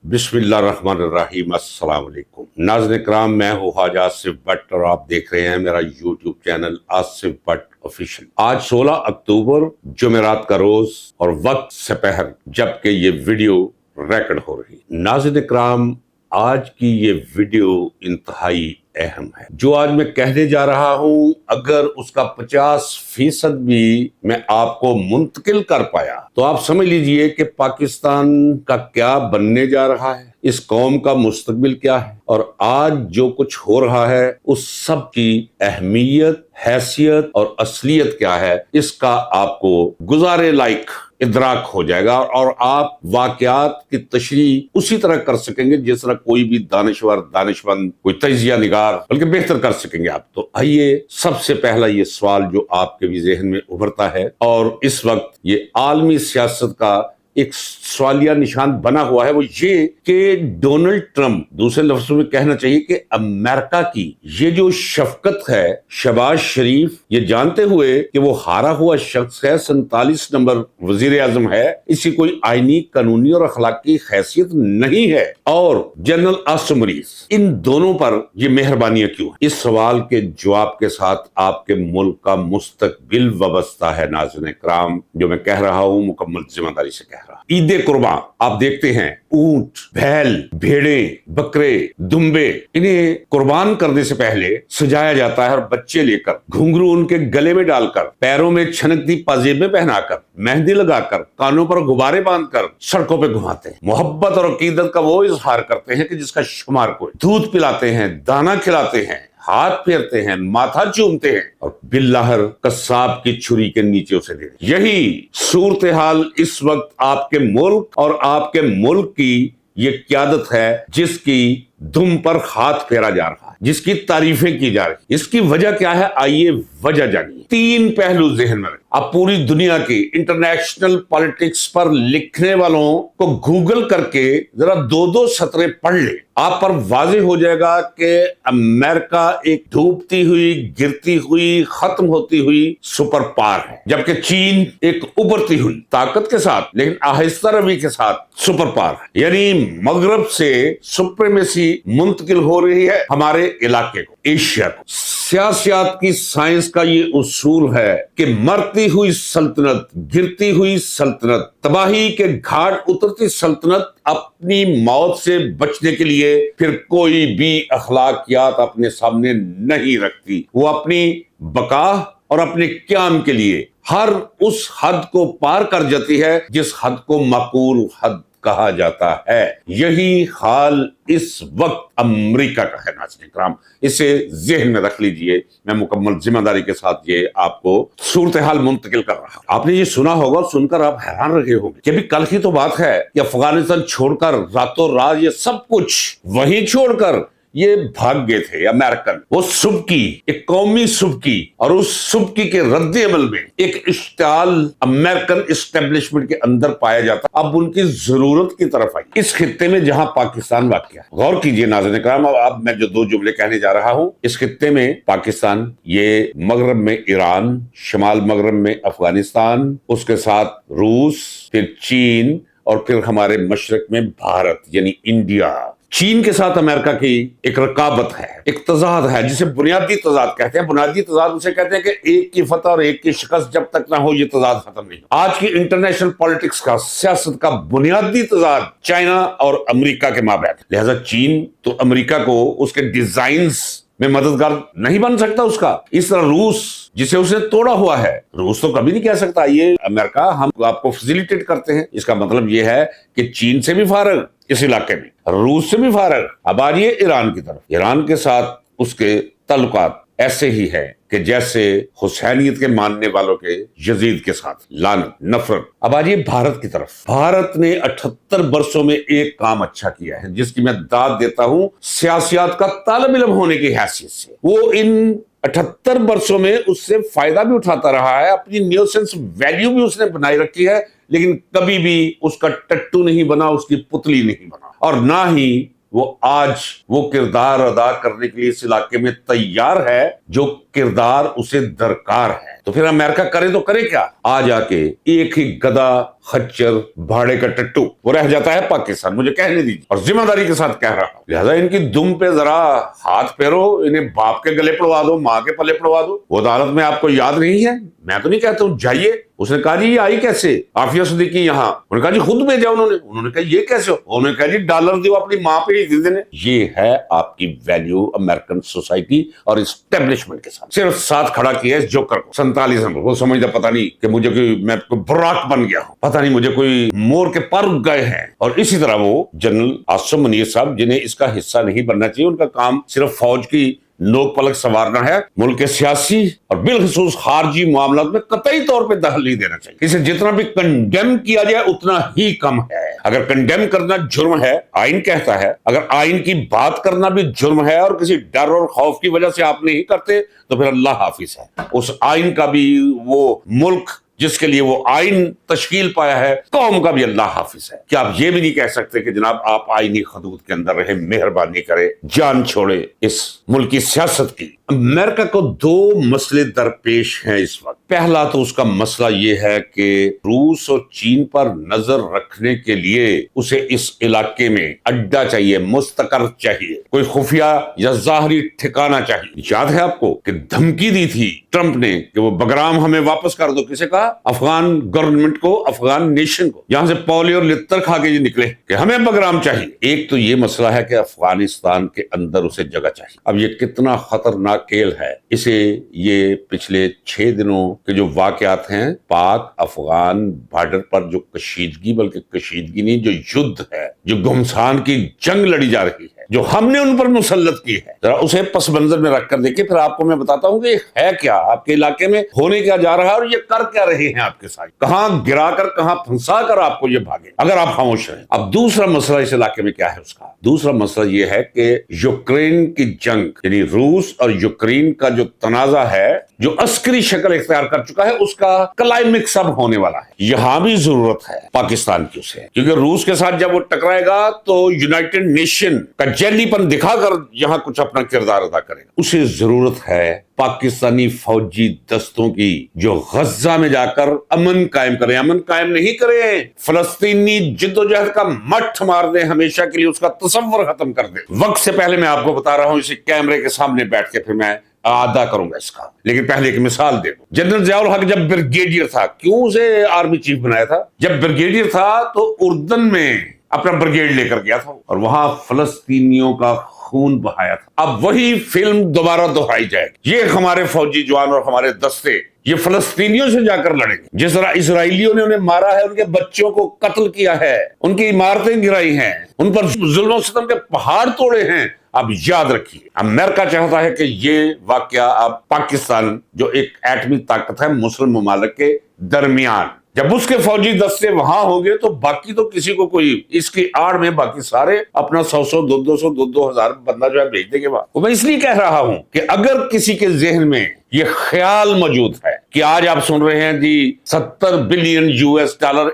बिस्मिल्लाहिर्रहमानिर्रहीम। अस्सलाम वालेकुम नाज़रीन इकराम, मैं हूँ ख्वाजा आसिफ भट्ट और आप देख रहे हैं मेरा YouTube channel Asif Bhatt official. आज 16 अक्टूबर जुमेरात का रोज और वक्त सपहर जबकि ये वीडियो रिकॉर्ड हो रही है। नाज़रीन इकराम, आज की ये वीडियो इंतहाई अहम है। जो आज मैं कहने जा रहा हूं, अगर उसका 50% भी मैं आपको मुंतकिल कर पाया तो आप समझ लीजिए कि पाकिस्तान का क्या बनने जा रहा है, इस कौम का मुस्तकबिल क्या है और आज जो कुछ हो रहा है उस सब की अहमियत, हैसियत और असलियत क्या है, इसका आपको गुजारे लायक इदराक हो जाएगा और आप वाकयात की तशरीह उसी तरह कर सकेंगे जिस तरह कोई भी दानिशवर, दानिशमंद, कोई तजिया निगार बल्कि बेहतर कर सकेंगे आप। तो आइए, सबसे पहला ये सवाल जो आपके भी ज़हन में उभरता है और इस वक्त ये आलमी सियासत का एक सवालिया निशान बना हुआ है, वो ये कि डोनाल्ड ट्रंप, दूसरे लफ्जों में कहना चाहिए कि अमेरिका की ये जो शफकत है, शहबाज शरीफ, ये जानते हुए कि वो हारा हुआ शख्स है, 47 नंबर वजीर आजम है, इसकी कोई आईनी, कानूनी और अखलाकी हैसियत नहीं है, और जनरल आसिम मुनीर, इन दोनों पर ये मेहरबानियां क्यों है? इस सवाल के जवाब के साथ आपके मुल्क का मुस्तकबिल वाबस्ता है। नाज़रीन इकराम, जो मैं कह रहा हूं मुकम्मल जिम्मेदारी से कह रहा हूं। ईद कुर्बान आप देखते हैं, ऊंट, बैल, भेड़े, बकरे, दुम्बे, इन्हें कुर्बान करने से पहले सजाया जाता है और बच्चे लेकर, घुंघरू उनके गले में डालकर, पैरों में छनकती पाजेबें पहनाकर, मेहंदी लगाकर, कानों पर गुब्बारे बांधकर सड़कों पे घुमाते हैं। मोहब्बत और अकीदत का वो इजहार करते हैं कि जिसका शुमार कोई। दूध पिलाते हैं, दाना खिलाते हैं, हाथ फेरते हैं, माथा चूमते हैं और बिल्लाहर कस्साब की छुरी के नीचे उसे दे। यही सूरत हाल इस वक्त आपके मुल्क और आपके मुल्क की ये क़यादत है, जिसकी दुम पर हाथ फेरा जा रहा है, जिसकी तारीफें की जा रही। इसकी वजह क्या है? आइए वजह जानिए। 3 पहलू ज़हन में रखें। आप पूरी दुनिया की इंटरनेशनल पॉलिटिक्स पर लिखने वालों को गूगल करके जरा 2-2 सतरें पढ़ ले, आप पर वाज़ेह हो जाएगा कि अमेरिका एक डूबती हुई, गिरती हुई, खत्म होती हुई सुपर पावर है, जबकि चीन एक उभरती हुई ताकत के साथ लेकिन आहिस्ता रवी के साथ सुपर पावर है। यानी मगरब से सुप्रीमेसी मुंतकिल हो रही है हमारे इलाके को, एशिया को। सियासत की साइंस का ये उसूल है कि मरती हुई सल्तनत, गिरती हुई सल्तनत, तबाही के घाट उतरती सल्तनत अपनी मौत से बचने के लिए फिर कोई भी अखलाकियात अपने सामने नहीं रखती। वो अपनी बका और अपने क़याम के लिए हर उस हद को पार कर जाती है जिस हद को माकूल हद कहा जाता है। यही हाल इस वक्त अमेरिका का है। नाज़रीन इकराम, इसे ज़हन में रख लीजिए। मैं मुकम्मल जिम्मेदारी के साथ ये आपको सूरत हाल मुंतकिल कर रहा हूं। आपने ये सुना होगा, सुनकर आप हैरान रहे होंगे कि अभी कल की तो बात है कि अफगानिस्तान छोड़कर रातों रात ये सब कुछ वहीं छोड़कर ये भाग गए थे अमेरिकन। वो सुबकी, एक कौमी सुबकी, और उस सुबकी के रद्द अमल में एक इश्तियाल अमेरिकन एस्टेब्लिशमेंट के अंदर पाया जाता, अब उनकी जरूरत की तरफ आई इस खित्ते में जहां पाकिस्तान वाक़या है। गौर कीजिए नाज़रीन इकराम, अब मैं जो 2 जुमले कहने जा रहा हूं, इस खित्ते में पाकिस्तान, ये मगरब में ईरान, शमाल मगरब में अफगानिस्तान, उसके साथ रूस, फिर चीन और फिर हमारे मशरक में भारत यानी इंडिया। चीन के साथ अमेरिका की एक रकाबत है, एक तजाद है, जिसे बुनियादी तजाद कहते हैं। बुनियादी तजाद उसे कहते हैं कि एक की फतह और एक की शिकस्त जब तक ना हो ये तजाद खत्म नहीं। आज की इंटरनेशनल पॉलिटिक्स का, सियासत का बुनियादी तजाद चाइना और अमेरिका के माबैन। लिहाजा चीन तो अमेरिका को उसके डिजाइन्स में मददगार नहीं बन सकता उसका। इस तरह रूस, जिसे उसने तोड़ा हुआ है, रूस तो कभी नहीं कह सकता ये अमेरिका हम आपको फैसिलिटेट करते हैं। इसका मतलब ये है कि चीन से भी फारग इस इलाके में, रूस से भी फारग। अब आ रही है ईरान की तरफ। ईरान के साथ उसके ताल्लुकात ऐसे ही है कि जैसे हुसैनियत के मानने वालों के यजीद के साथ लानत, नफरत। अब आ रही है भारत की तरफ। भारत ने 78 वर्षों में एक काम अच्छा किया है जिसकी मैं दाद देता हूं सियासियात का तालिब इल्म होने की हैसियत से। वो इन 78 वर्षों में उससे फायदा भी उठाता रहा है, अपनी न्यूसेंस वैल्यू भी उसने बनाई रखी है, लेकिन कभी भी उसका टट्टू नहीं बना, उसकी पुतली नहीं बना, और ना ही वो आज वो किरदार अदा करने के लिए इस इलाके में तैयार है जो किरदार उसे दरकार है। तो फिर अमेरिका करे तो करे क्या? आ जाके एक ही गदा खच्चर, भाड़े का टट्टू, वो रह जाता है पाकिस्तान। मुझे कहने दीजिए, और जिम्मेदारी के साथ कह रहा हूं, लिहाजा इनकी दुम पे जरा हाथ फेरो, इन्हें बाप के गले पड़वा दो, माँ के पले पड़वा दो। वो अदालत में आपको याद नहीं है? मैं तो नहीं कहता हूं जाइए। उसने कहा जी ये आई कैसे? आफिया सिद्दीकी यहाँ। उन्होंने कहा जी खुद भेजा उन्होंने कहा ये कैसे हो? उन्होंने कहा जी डॉलर दो अपनी माँ पे ही देने। ये है आपकी वैल्यू अमेरिकन सोसाइटी और इस्टेब्लिशमेंट के साथ। सिर्फ साथ खड़ा किया इस जोकर को 47 नंबर। वो समझता पता नहीं कि मुझे मैं बुराक बन गया हूं, पता नहीं मुझे कोई मोर के पर उग गए हैं। और इसी तरह वो जनरल आसिम मुनीर साहब, जिन्हें इसका हिस्सा नहीं बनना चाहिए, उनका काम सिर्फ फौज की नोक पलक संवारना है, मुल्क के सियासी और बिलखसूस खारजी मामलात में कतई तौर पे दखल नहीं देना चाहिए। इसे जितना भी कंडेम किया जाए उतना ही कम है। अगर कंडेम करना जुर्म है, आइन कहता है, अगर आइन की बात करना भी जुर्म है और किसी डर और खौफ की वजह से आप नहीं करते, तो फिर अल्लाह हाफिज है। उस आइन का भी, वो मुल्क जिसके लिए वो आइन तश्कील पाया है, कौम का भी अल्लाह हाफिज है। क्या आप ये भी नहीं कह सकते कि जनाब आप आईनी हदूद के अंदर रहे, मेहरबानी करे, जान छोड़े इस मुल्क की सियासत की। अमेरिका को दो मसले दरपेश हैं इस वक्त। पहला तो उसका मसला ये है कि रूस और चीन पर नजर रखने के लिए उसे इस इलाके में अड्डा चाहिए, मुस्तकर चाहिए, कोई खुफिया या जाहरी ठिकाना चाहिए। याद है आपको कि धमकी दी थी ट्रंप ने कि वो बगराम हमें वापस कर दो। किसे कहा? अफगान गवर्नमेंट को, अफगान नेशन को। यहां से पौली और लित्तर खा के ये निकले कि हमें बगराम चाहिए। एक तो ये मसला है कि अफगानिस्तान के अंदर उसे जगह चाहिए। अब ये कितना खतरनाक खेल है, इसे ये पिछले 6 दिनों के जो वाकयात हैं, पाक अफगान बॉर्डर पर जो कशीदगी, बल्कि कशीदगी नहीं, जो युद्ध है, जो घुमसान की जंग लड़ी जा रही है, जो हमने उन पर मुसल्लत की है, जरा उसे पस मंजर में रखकर देखिए, फिर आपको मैं बताता हूं कि है क्या, आपके इलाके में होने क्या जा रहा है और ये कर क्या रहे हैं आपके साथ, कहां गिराकर कहां फंसा कर आपको ये भागे अगर आप खामोश रहे। अब दूसरा मसला इस इलाके में क्या है? उसका दूसरा मसला ये है कि यूक्रेन की जंग, यानी रूस और यूक्रेन का जो तनाजा है, जो अस्करी शक्ल इख्तियार कर चुका है, उसका क्लाइमेक्स अब होने वाला है। यहां भी जरूरत है पाकिस्तान की उसे, क्योंकि रूस के साथ जब वो टकराएगा तो यूनाइटेड नेशन का जैलीपन दिखाकर यहां कुछ अपना किरदार अदा करेगा। उसे जरूरत है पाकिस्तानी फौजी दस्तों की, जो गज्जा में जाकर अमन कायम करें। अमन कायम नहीं करें, फलस्तीनी जिद्दोजहद का मठ मार दें, हमेशा के लिए उसका तसव्वुर खत्म कर दें। वक्त से पहले मैं आपको बता रहा हूं, इसी कैमरे के सामने बैठ के फिर मैं अदा करूंगा इसका, लेकिन पहले एक मिसाल दे दूं। जनरल जियाउल हक जब ब्रिगेडियर था, क्यों उसे आर्मी चीफ बनाया था? जब ब्रिगेडियर था तो उर्दन में अपना ब्रिगेड लेकर गया था और वहां फलस्तीनियों का खून बहाया था। अब वही फिल्म दोबारा दोहराई जाएगी। ये हमारे फौजी जवान और हमारे दस्ते ये फलस्तीनियों से जाकर लड़ेंगे। जिस तरह इसराइलियों ने उन्हें मारा है, उनके बच्चों को कत्ल किया है, उनकी इमारतें गिराई हैं, उन पर जुल्म सितम के पहाड़ तोड़े हैं। अब याद रखिए, अमेरिका चाहता है कि ये वाकया अब पाकिस्तान, जो एक एटमी ताकत है मुस्लिम ममालिक के दरमियान, जब उसके फौजी दस्ते वहां होंगे तो बाकी तो किसी को कोई इसकी आड़ में बाकी सारे अपना 100-100, 200-200, 2,000 बंदा जो है भेज देंगे वहां। तो मैं इसलिए कह रहा हूं कि अगर किसी के जहन में ये ख्याल मौजूद है कि आज आप सुन रहे हैं जी $70 बिलियन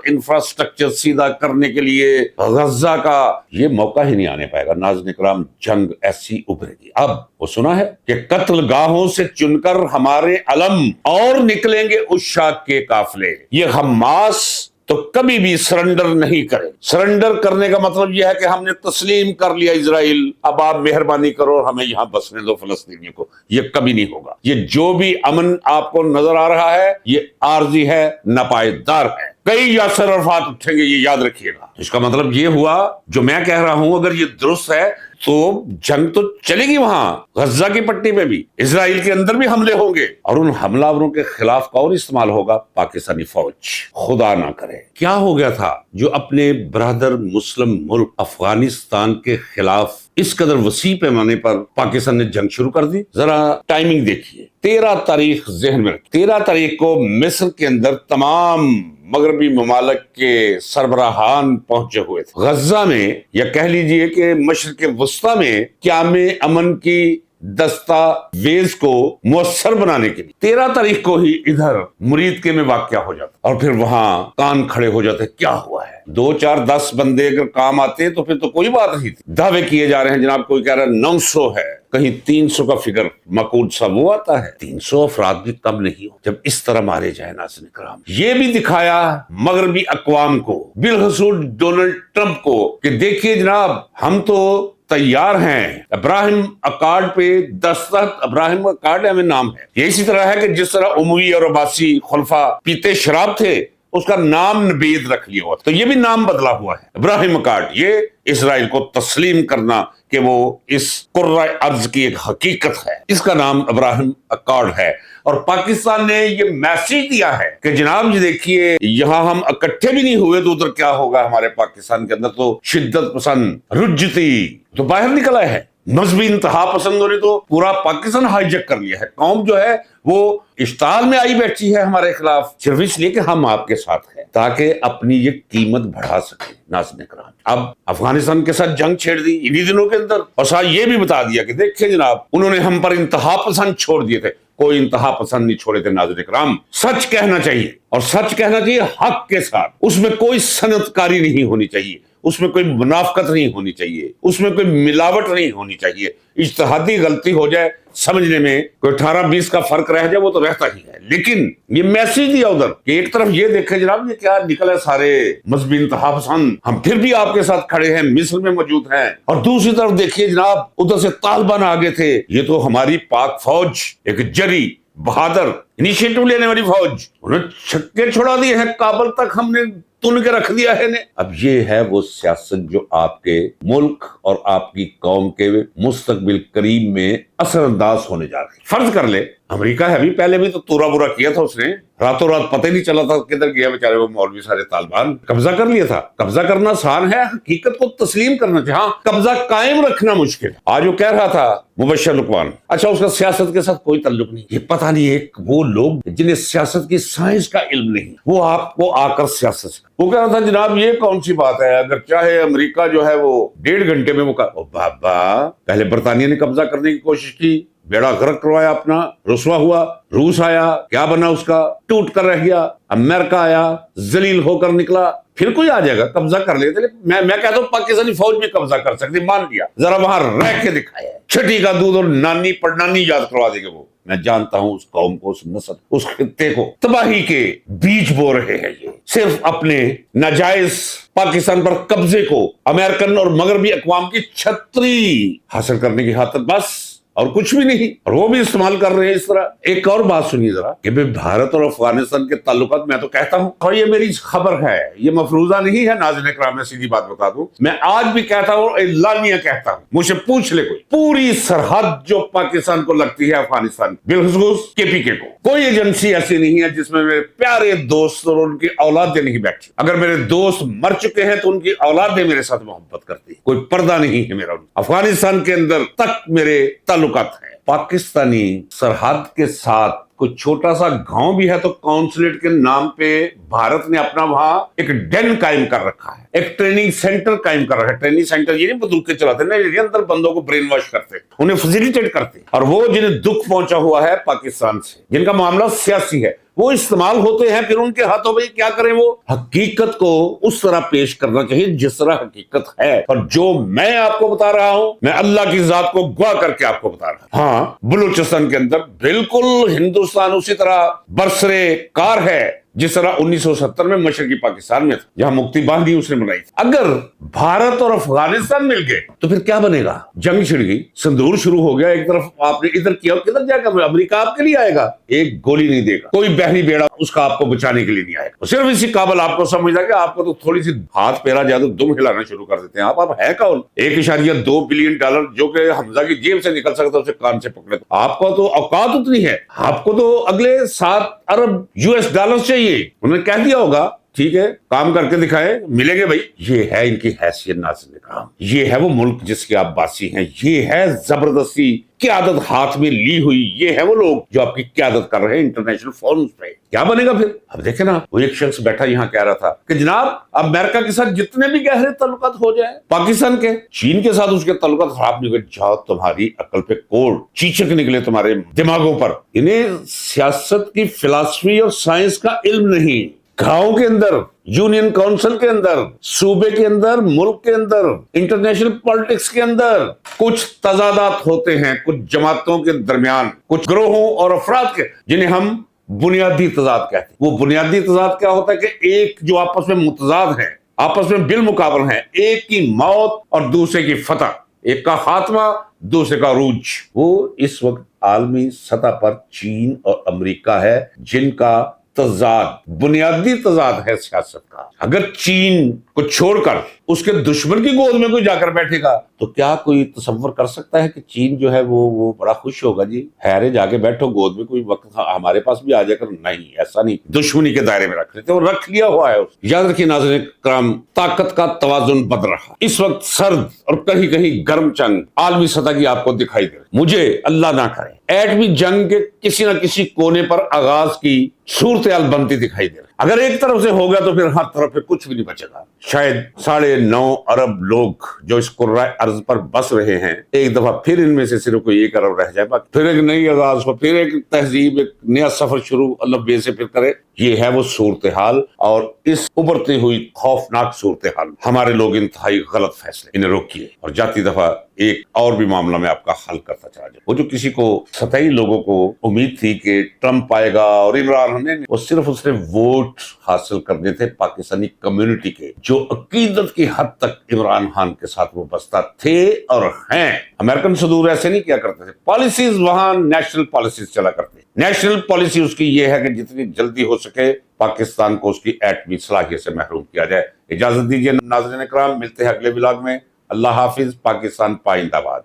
इंफ्रास्ट्रक्चर सीधा करने के लिए गज्जा का, ये मौका ही नहीं आने पाएगा। नाज़रीन इकराम, जंग ऐसी उभरेगी। अब वो सुना है कि कत्ल गाहों से चुनकर हमारे अलम और निकलेंगे उस शाख के काफिले। ये हमास तो कभी भी सरेंडर नहीं करे। सरेंडर करने का मतलब यह है कि हमने तस्लीम कर लिया इजराइल, अब आप मेहरबानी करो और हमें यहां बसने दो फलस्तीनियों को। ये कभी नहीं होगा। ये जो भी अमन आपको नजर आ रहा है, ये आर्जी है, नापायदार है। कई यासर अरफात उठेंगे, ये याद रखिएगा। इसका मतलब ये हुआ, जो मैं कह रहा हूं अगर ये दुरुस्त है तो जंग तो चलेगी वहां गज्जा की पट्टी में भी, इजराइल के अंदर भी हमले होंगे और उन हमलावरों के खिलाफ कौन इस्तेमाल होगा? पाकिस्तानी फौज। खुदा ना करे। क्या हो गया था जो अपने ब्रदर मुस्लिम मुल्क अफगानिस्तान के खिलाफ इस कदर वसी पैमाने पर पाकिस्तान ने जंग शुरू कर दी? जरा टाइमिंग देखिए। 13 तारीख जहन में रखिए। 13 तारीख को मिस्र के अंदर तमाम मगरबी ममालिक के सरबराहान पहुंचे हुए थे गज्जा में, या कह लीजिए कि मशरिक वस्ता में क़याम अमन की दस्तावेज को मुयस्सर बनाने के लिए 13 तारीख को ही इधर मुरीदके में वाकया हो जाता और फिर वहां कान खड़े हो जाते, क्या हुआ है। 2 4 10 बंदे अगर काम आते तो फिर तो कोई बात नहीं थी। दावे किए जा रहे हैं जनाब, कोई कह रहा है 900 है, कहीं 300 का फिगर मकूद सा वो आता है। 300 अफराद भी कम नहीं हो जब इस तरह मारे जाए। नाज़रीन इकराम, ये भी दिखाया मगरबी अक़वाम को, बिलखसूस डोनाल्ड ट्रंप को, कि देखिए जनाब हम तो तैयार हैं। इब्राहिम अकार्ड पे दस्तखत, इब्राहिम अकार्ड हमें नाम है। ये इसी तरह है कि जिस तरह उमवी और अब्बासी खुलफा पीते शराब थे, उसका नाम नबीद रख लिया हुआ, तो ये भी नाम बदला हुआ है इब्राहिम अकार्ड। ये इसराइल को तस्लीम करना कि वो इस कुर्रा अर्ज की एक हकीकत है, इसका नाम इब्राहिम अकार्ड है। और पाकिस्तान ने ये मैसेज दिया है कि जनाब जी देखिए, यहां हम इकट्ठे भी नहीं हुए तो उधर क्या होगा। हमारे पाकिस्तान के अंदर तो शिद्दत पसंद रुज्जती तो बाहर निकला है, मजहबी इंतहा पसंदों ने तो पूरा पाकिस्तान हाईजैक कर लिया है। कौम जो है वो इश्ताल में आई बैठी है हमारे खिलाफ, सिर्फ इसलिए कि हम आपके साथ हैं, ताकि अपनी ये कीमत बढ़ा सके। नाज़रीन इकराम, अब अफगानिस्तान के साथ जंग छेड़ दी इन्हीं दिनों के अंदर, और साथ ये भी बता दिया कि देखिए जनाब, उन्होंने हम पर इंतहा पसंद छोड़ दिए थे। कोई इंतहा पसंद नहीं छोड़े थे नाज़रीन इकराम। सच कहना चाहिए, और सच कहना चाहिए हक के साथ। उसमें कोई सनतकारी नहीं होनी चाहिए, उसमें कोई मुनाफकत नहीं होनी चाहिए, उसमें कोई मिलावट नहीं होनी चाहिए। इज्तिहादी गलती हो जाए समझने में, कोई 18-20 का फर्क रह जाए वो तो रहता ही है, लेकिन ये मैसेज दिया उधर कि एक तरफ ये देखे जनाब ये क्या निकले सारे मजहबी इंतहा पसंद, हम फिर भी आपके साथ खड़े हैं, मिस्र में मौजूद हैं। और दूसरी तरफ देखिए जनाब, उधर से तालिबान आगे थे। ये तो हमारी पाक फौज, एक जरी बहादुर इनिशिएटिव लेने वाली फौज, उन्हें छक्के छुड़ा दिए हैं, काबल तक हमने तुन के रख दिया है ने। अब ये है वो सियासत जो आपके मुल्क और आपकी कौम के मुस्तकबिल करीब में असरअंदाज होने जा रही है। फर्ज कर ले अमेरिका है, भी पहले भी तो तूरा बुरा किया था उसने, रातों रात पता ही नहीं चला था किधर गया बेचारे वो मौलवी सारे। तालिबान कब्जा कर लिया था। कब्जा करना आसान है, हकीकत को तस्लीम करना चाहिए। हाँ, कब्जा कायम रखना मुश्किल। आज वो कह रहा था मुबश्शिर लुकमान, अच्छा उसका सियासत के साथ कोई ताल्लुक नहीं। ये पता नहीं एक वो लोग जिन्हें सियासत की साइंस का इल्म नहीं, वो आपको आकर सियासत, वो कह रहा था जनाब ये कौन सी बात है, अगर चाहे अमेरिका जो है वो 1.5 घंटे में वो बाबा, पहले बरतानिया ने कब्जा करने की कोशिश की, बेड़ा गर्क करवाया अपना, रुसवा हुआ, रूस आया, क्या बना उसका, टूट कर रह गया। अमेरिका आया, जलील होकर निकला, फिर कोई आ जाएगा कब्जा कर लेते। मैं कहता हूँ पाकिस्तानी फौज भी कब्जा कर सकती, मान लिया, जरा वहां रह के दिखाया, छठी का दूध और नानी पड़नानी याद करवा देंगे वो। मैं जानता हूं उस कौम को, उस नस्ल, उस खित्ते को तबाही के बीज बो रहे हैं ये, सिर्फ अपने नाजायज पाकिस्तान पर कब्जे को अमेरिकन और मगरबी अक़वाम की छतरी हासिल करने की खातिर, बस और कुछ भी नहीं। और वो भी इस्तेमाल कर रहे हैं इस तरह। एक और बात सुनिए जरा कि भारत और अफगानिस्तान के ताल्लुकात, मैं तो कहता हूं, और ये मेरी खबर है, ये मफरूजा नहीं है नाज़रीन इकराम, मैं सीधी बात बता दूं, मैं आज भी कहता हूं, एलानिया कहता हूं, मुझे पूछ ले कोई, पूरी सरहद जो पाकिस्तान को लगती है अफगानिस्तान, बिलखुसूस केपीके को, कोई एजेंसी ऐसी नहीं है जिसमें मेरे प्यारे दोस्त और उनकी औलादें नहीं बैठी। अगर मेरे दोस्त मर चुके हैं तो उनकी औलादें मेरे साथ मोहब्बत करती है, कोई पर्दा नहीं है मेरा। अफगानिस्तान के अंदर तक मेरे ताल्लुकात है। पाकिस्तानी सरहद के साथ कोई छोटा सा गांव भी है तो काउंसलेट के नाम पे भारत ने अपना वहां एक डेन कायम कर रखा है, एक ट्रेनिंग सेंटर कायम कर रखा है। ट्रेनिंग सेंटर ये नहीं बंदूक के चलाते ना, ये अंदर बंदों को ब्रेन वॉश करते, उन्हें फैसिलिटेट करते। और वो जिन्हें दुख पहुंचा हुआ है पाकिस्तान से, जिनका मामला सियासी है, वो इस्तेमाल होते हैं, फिर उनके हाथों में क्या करें, वो हकीकत को उस तरह पेश करना चाहिए जिस तरह हकीकत है। और जो मैं आपको बता रहा हूं, मैं अल्लाह की जात को गवाह करके आपको बता रहा हूं। हाँ, बलूचिस्तान के अंदर बिल्कुल हिंदुस्तान उसी तरह बरसरे कार है जिस तरह 1970 में मशरकी पाकिस्तान में था, जहां मुक्ति बांधी उसने बनाई थी। अगर भारत और अफगानिस्तान मिल गए तो फिर क्या बनेगा? जंग छिड़ गई, संदूर शुरू हो गया, एक तरफ आपने इधर किया, किधर जाएगा? अमेरिका आपके लिए आएगा, एक गोली नहीं देगा, कोई बहरी बेड़ा उसका आपको बचाने के लिए नहीं आएगा। सिर्फ इसी काबल आपको समझना कि आपको तो थोड़ी सी हाथ पैरा जाए तो दुम हिलाना शुरू कर देते हैं। आप है कौन? 1.2 बिलियन डॉलर जो कि हमजा की जेब से निकल सकता है, उसे कान से पकड़े। आपको तो औकात उतनी है, आपको तो अगले 7 अरब US डॉलर चाहिए। उन्होंने कह दिया होगा ٹھیک ہے کام کر کے دکھائے, ملیں گے بھائی. یہ ہے ان کی حیثیت ناظرین کرام, یہ ہے وہ ملک جس کے آپ باسی ہیں, یہ ہے زبردستی قیادت ہاتھ میں لی ہوئی, یہ ہے وہ لوگ جو آپ کی قیادت کر رہے ہیں انٹرنیشنل فورمز پہ. کیا بنے گا پھر؟ اب دیکھیں نا, وہ ایک شخص بیٹھا یہاں کہہ رہا تھا کہ جناب امریکہ کے ساتھ جتنے بھی گہرے تعلقات ہو جائیں, پاکستان کے چین کے ساتھ اس کے تعلقات خراب نہیں ہوئے, جاؤ تمہاری عقل پہ کوڑ چیچک نکلے تمہارے دماغوں پر. انہیں سیاست کی فلسفی اور سائنس کا علم نہیں. گاؤں کے اندر, یونین کونسل کے اندر, صوبے کے اندر, ملک کے اندر, انٹرنیشنل پالیٹکس کے اندر کچھ تضادات ہوتے ہیں, کچھ جماعتوں کے درمیان, کچھ گروہوں اور افراد کے, جنہیں ہم بنیادی تضاد کہتے ہیں. وہ بنیادی تضاد کیا ہوتا ہے کہ ایک جو آپس میں متضاد ہیں, آپس میں بالمقابل ہیں, ایک کی موت اور دوسرے کی فتح, ایک کا خاتمہ دوسرے کا عروج. وہ اس وقت عالمی سطح پر چین اور امریکہ ہے جن کا تضاد, بنیادی تضاد ہے سیاست کا. اگر چین کو چھوڑ کر اس کے دشمن کی گود میں کوئی جا کر بیٹھے گا تو کیا کوئی تصور کر سکتا ہے کہ چین جو ہے وہ بڑا خوش ہوگا؟ جی خیرے جا کے بیٹھو گود میں, کوئی وقت ہمارے پاس بھی آ جائے کر. نہیں, ایسا نہیں, دشمنی کے دائرے میں رکھ لیتے, اور رکھ لیا ہوا ہے. یاد رکھیے ناظرین کرام, طاقت کا توازن بدل رہا. اس وقت سرد اور کہیں کہیں گرم جنگ عالمی سطح کی آپ کو دکھائی دے رہی. مجھے اللہ نہ کرے ایٹمی جنگ کے کسی نہ کسی کونے پر آغاز کی صورتحال بنتی دکھائی دے رہی. اگر ایک طرف سے ہوگا تو پھر ہر طرف پہ کچھ بھی نہیں بچے گا. شاید 9.5 ارب لوگ جو اس کرۂ ارض پر بس رہے ہیں, ایک دفعہ پھر ان میں سے صرف کوئی 1 ارب رہ جائے, پھر ایک نئی آغاز ہو, پھر ایک تہذیب, ایک نیا سفر شروع اللہ بے سے پھر کرے. یہ ہے وہ صورتحال, اور اس ابھرتی ہوئی خوفناک صورتحال ہمارے لوگ انتہائی غلط فیصلے, انہیں روکیے. اور جاتی دفعہ ایک اور بھی معاملہ میں آپ کا حل کرتا چلا جائے. وہ جو کسی کو سطحی لوگوں کو امید تھی کہ ٹرمپ آئے گا اور عمران, وہ صرف ووٹ حاصل کرنے تھے پاکستانی کمیونٹی کے, جو عقیدت کی حد تک عمران خان کے ساتھ وابستہ تھے اور ہیں. امریکن صدور ایسے نہیں کیا کرتے تھے. پالیسیز وہاں نیشنل پالیسیز چلا کرتے. نیشنل پالیسی اس کی یہ ہے کہ جتنی جلدی ہو سکے پاکستان کو اس کی ایٹمی صلاحیت سے محروم کیا جائے. اجازت دیجیے ناظرین اکرام, ملتے ہیں اگلے ولاگ میں. اللہ حافظ. پاکستان پائندہ باد.